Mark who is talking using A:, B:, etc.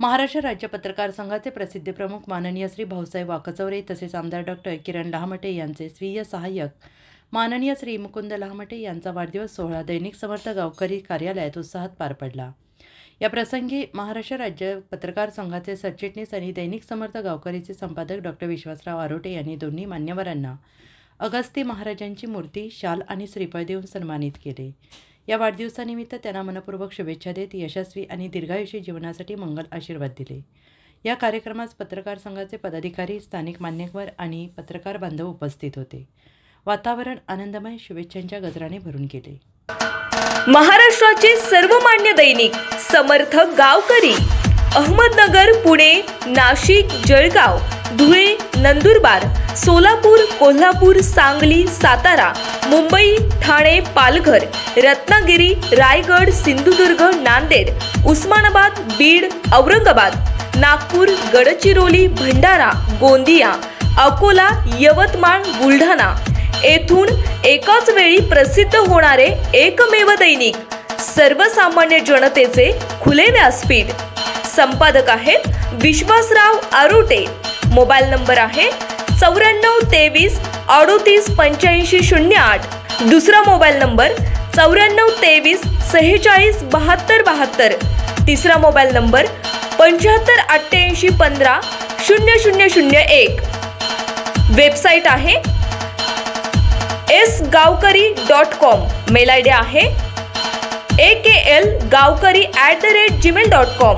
A: महाराष्ट्र राज्य पत्रकार संघाचे प्रसिद्धी प्रमुख माननीय श्री भाऊसाहेब वाकचौरे तसेच आमदार डॉक्टर किरण लहामटे यांचे स्वीय सहाय्यक माननीय श्री मुकुंद लहामटे यांचा वाढदिवस सोहळा दैनिक समर्थ गावकरी कार्यालयात उत्साहात पार पडला। या प्रसंगी महाराष्ट्र राज्य पत्रकार संघाचे सरचिटणीस आणि दैनिक समर्थ गावकरीचे संपादक डॉक्टर विश्वासराव आरोटे यांनी दोन्ही मान्यवरांना अगस्ती महाराजांची मूर्ती, शाल आणि श्रीफळ देऊन सन्मानित केले। या वाढदिवसानिमित्त त्यांना मनपूर्वक शुभेच्छा देत यशस्वी आणि दीर्घायुषी जीवनासाठी मंगल आशीर्वाद दिले। या कार्यक्रमास पत्रकार संघाचे पदाधिकारी, स्थानिक मान्यवर आणि पत्रकार बांधव उपस्थित होते। वातावरण आनंदमय शुभेच्छांच्या गजराने भरून गेले।
B: महाराष्ट्राचे सर्वमान्य दैनिक समर्थ गावकरी अहमदनगर, पुणे, नाशिक, जळगाव, धुळे, नंदुरबार, सोलापूर, कोल्हापूर, सांगली, सातारा, मुंबई, ठाणे, पालघर, रत्नागिरी, रायगड, सिंधुदुर्ग, नांदेड, उस्मानाबाद, बीड, औरंगाबाद, नागपूर, गडचिरोली, भंडारा, गोंदिया, अकोला, यवतमाळ, बुलढाणा येथून एकाच वेळी प्रसिद्ध होणारे एकमेव दैनिक, सर्वसामान्य जनतेचे खुले व्यासपीठ। संपादक आहेत विश्वासराव आरोटे। मोबाईल नंबर आहे 9423 38 85 08। दुसरा मोबाईल नंबर 9423 46 72 72। तिसरा मोबाईल नंबर 75 88 15 0001। वेबसाईट आहे sgavkari.com। मेल आयडी आहे aklgavkari@gmail.com।